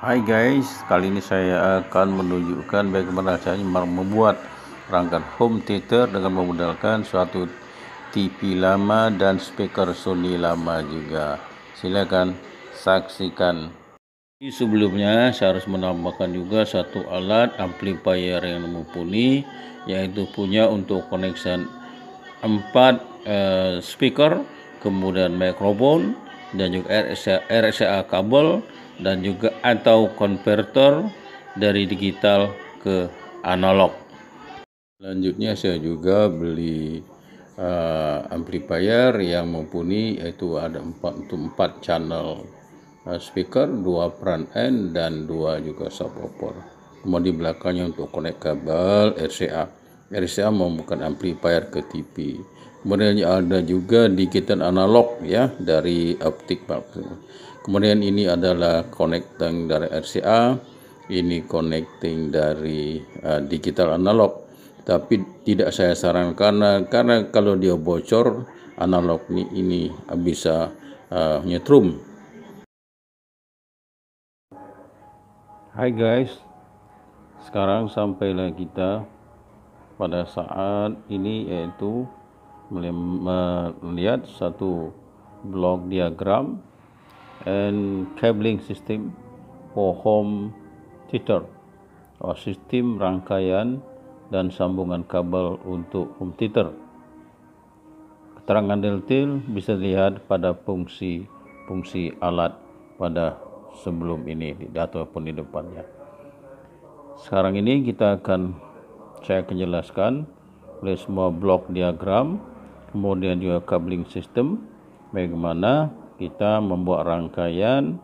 Hai guys, kali ini saya akan menunjukkan bagaimana caranya membuat perangkat home theater dengan memodalkan suatu TV lama dan speaker Sony lama juga. Silakan saksikan. Sebelumnya saya harus menambahkan juga satu alat amplifier yang mumpuni, yaitu punya untuk connection 4 speaker, kemudian mikrofon, dan juga RCA kabel, dan juga atau konverter dari digital ke analog. Selanjutnya saya juga beli amplifier yang mumpuni, yaitu ada 4 channel speaker, 2 front end dan 2 juga subwoofer. Kemudian di belakangnya untuk connect kabel RCA membuka amplifier ke TV. Kemudian ada juga digital analog ya dari optik. Kemudian ini adalah connecting dari RCA, ini connecting dari digital analog. Tapi tidak saya sarankan karena kalau dia bocor analog ini bisa nyetrum. Hai guys, sekarang sampailah kita pada saat ini, yaitu melihat satu block diagram and cabling system for home theater, atau sistem rangkaian dan sambungan kabel untuk home theater. Keterangan detail bisa dilihat pada fungsi alat pada sebelum ini ataupun di depannya. Sekarang ini saya akan jelaskan oleh semua blok diagram, kemudian juga cabling system, bagaimana kita membuat rangkaian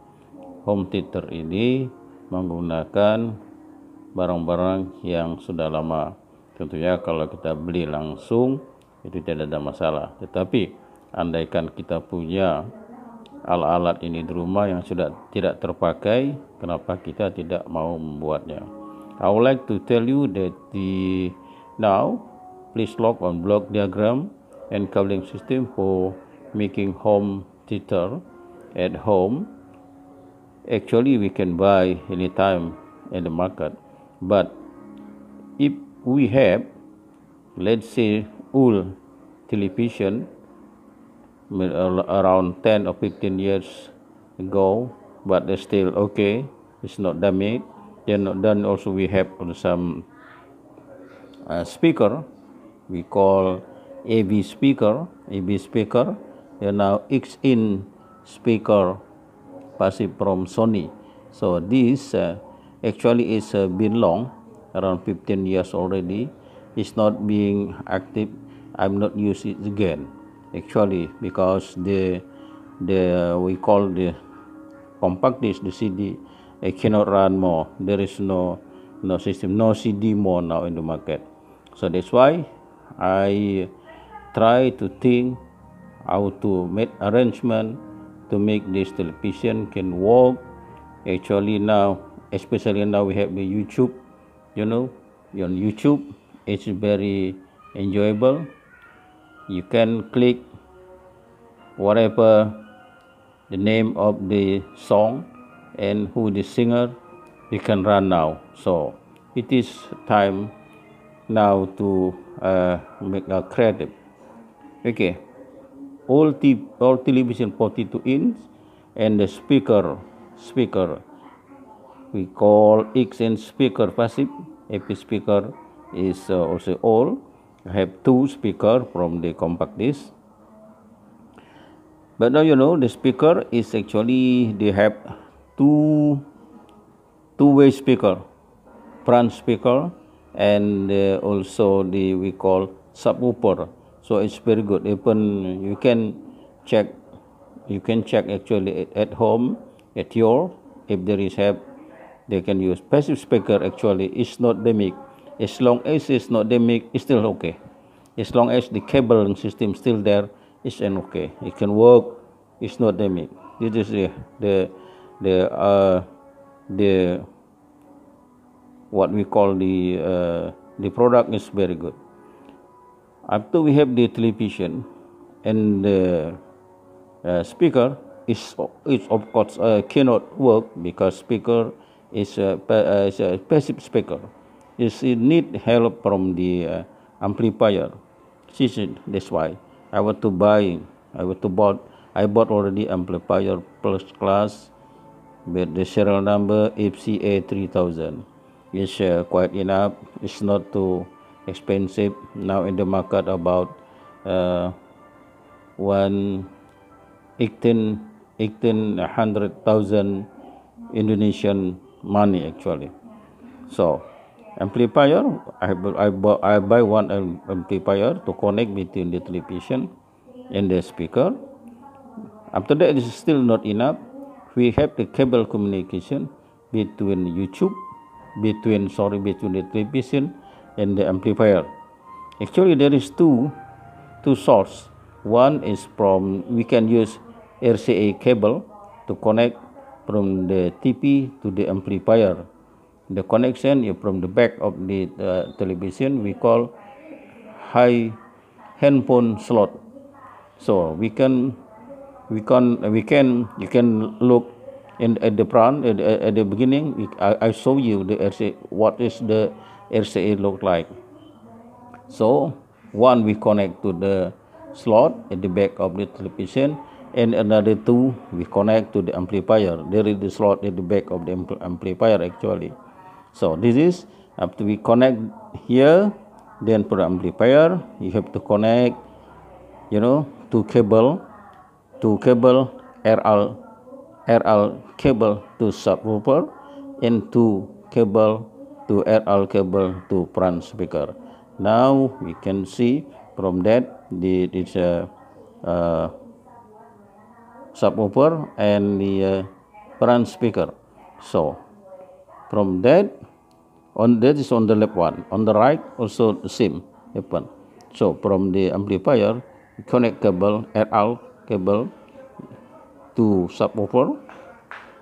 home theater ini menggunakan barang-barang yang sudah lama. Tentunya kalau kita beli langsung itu tidak ada masalah, tetapi andaikan kita punya alat-alat ini di rumah yang sudah tidak terpakai, kenapa kita tidak mau membuatnya? I would like to tell you that now please look on block diagram and cabling system for making home theater at home. Actually, we can buy anytime in the market, but if we have, let's say, old television around 10 or 15 years ago, but they're still okay, it's not damaged, then also we have some speaker we call AV speaker, they now X-in speaker passive from Sony. So this actually is been long, around 15 years already. It's not being active. I'm not use it again actually, because the we call the compact disc, the CD, it cannot run more. There is no system, no CD more now in the market. So that's why I try to think how to make arrangement to make this television can work. Actually now, especially now we have the YouTube, on YouTube it's very enjoyable. You can click whatever the name of the song and who the singer, you can run now. So it is time now to make a creative. Okay, all television 42 inch and the speaker we call X-in speaker passive. AP speaker is also all. I have 2 speaker from the compact disc. But now the speaker is actually, they have two-way speaker, front speaker, and also we call subwoofer. So it's very good. Even you can check actually at home if there is they can use passive speaker. Actually it's not damaged. As long as it's not damaged, it's still okay. As long as the cable system still there, it's okay. It can work. It's not damaged. This is the what we call the product is very good. After we have the television and the speaker, is of course cannot work because speaker is a passive speaker. It need help from the amplifier. That's why I bought already amplifier plus class with the serial number FCA 3000. It's quite enough. It's not too expensive now in the market, about 1800,000 Indonesian money actually. So amplifier, I buy one amplifier to connect between the television and the speaker. After that, it is still not enough. We have the cable communication between YouTube, between the television and the amplifier. Actually, there is two sources. One is from, we can use RCA cable to connect from the TV to the amplifier. The connection is from the back of the television. We call high handphone slot. So you can look at the front at the beginning. I show you the RCA, what is the RCA look like. So one we connect to the slot at the back of the television, and another two we connect to the amplifier. There is the slot at the back of the amplifier actually. So this is, after we connect here, then for the amplifier you have to connect, two cable RL cable to subwoofer, and two cable to RL cable to front speaker. Now we can see from that this subwoofer and the front speaker. So from that is on the left one, on the right also the same happen. So from the amplifier, connect cable RL cable to subwoofer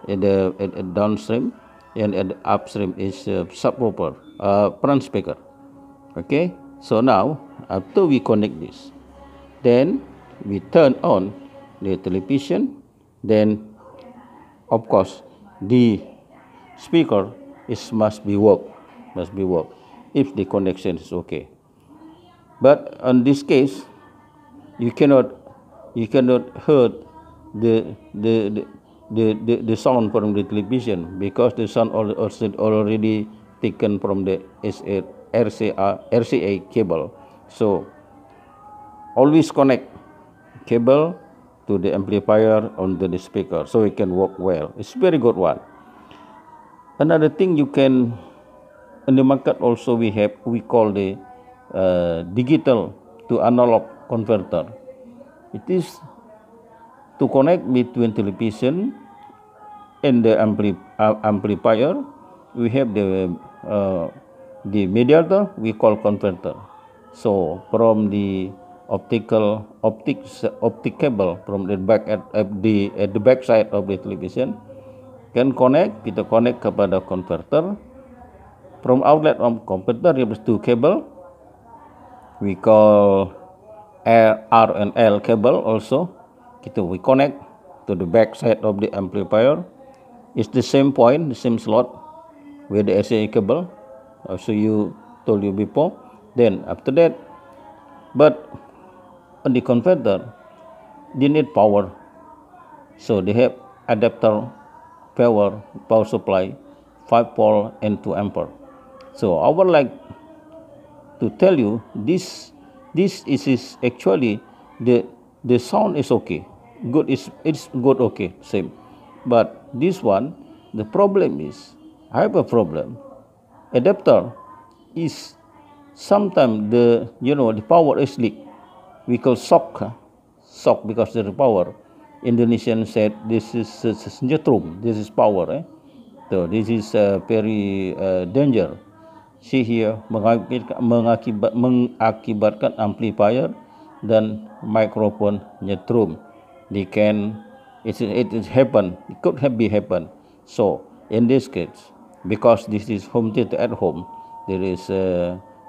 at the downstream, and at the upstream is subwoofer, front speaker. Okay, so now after we connect this, then we turn on the television. Then of course the speaker must be work if the connection is okay. But in this case, you cannot hear the sound from the television, because the sound already taken from the RCA cable. So always connect cable to the amplifier onto the speaker, so it can work well. It's very good one. Another thing you can, in the market also we call the digital to analog converter. It is to connect between television and the amplifier. We have the mediator, we call converter. So from the optic cable from the back at the back side of the television, kita connect kepada converter. From outlet of converter, there is two cable, we call R and L cable also. We connect to the back side of the amplifier. It's the same point, the same slot with the RCA cable, so told you before. Then after that, but on the converter, they need power, so they have adapter power supply 5 volt and 2 ampere. So I would like to tell you this is actually the sound is okay, good, it's good, okay, same. But this one, the problem is, I have a problem. Adapter is sometimes the power is leak. We call shock because there is power. Indonesian said this is nyetrum, this is power. So this is very danger. See here, mengakibatkan amplifier dan microphone nyetrum. It could have happened. So in this case, because this is home theater at home, there is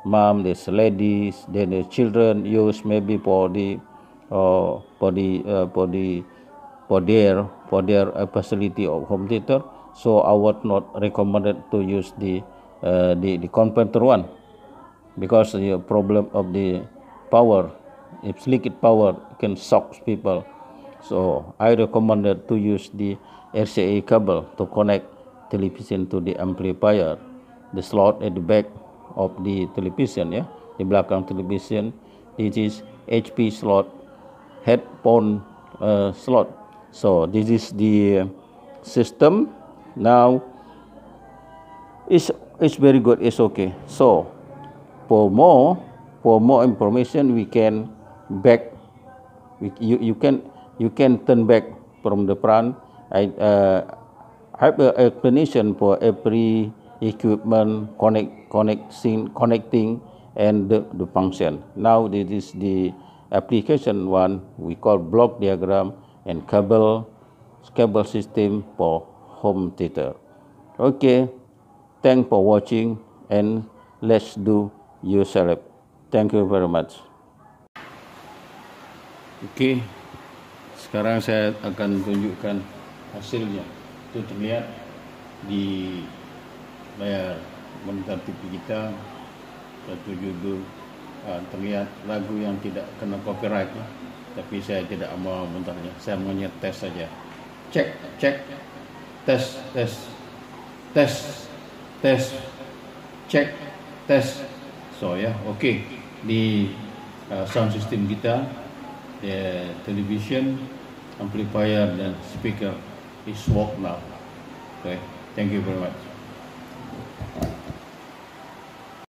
mom, there's ladies, then the children use maybe for their facility of home theater. So I would not recommended to use the converter one, because the problem of the power, if leaked power can shock people. So I recommended to use the RCA cable to connect television to the amplifier, the slot at the back of the television, ya, di belakang television. This is HP slot, headphone slot. So this is the system. Now it's very good, it's okay. So for more information, we can back, you can turn back from the front. I have an explanation for every equipment connecting and the function. Now this is the application one we call block diagram and cable system for home theater. Okay, thanks for watching, and let's do yourself. Thank you very much. Oke, sekarang saya akan tunjukkan hasilnya. Itu terlihat di layar monitor TV kita. Satu judul terlihat lagu yang tidak kena copyright, tapi saya tidak mau bentarnya. Saya maunya tes saja. Cek, tes, cek, tes. So ya, oke. Di sound system kita, television, amplifier dan speaker is work now. Okay, thank you very much.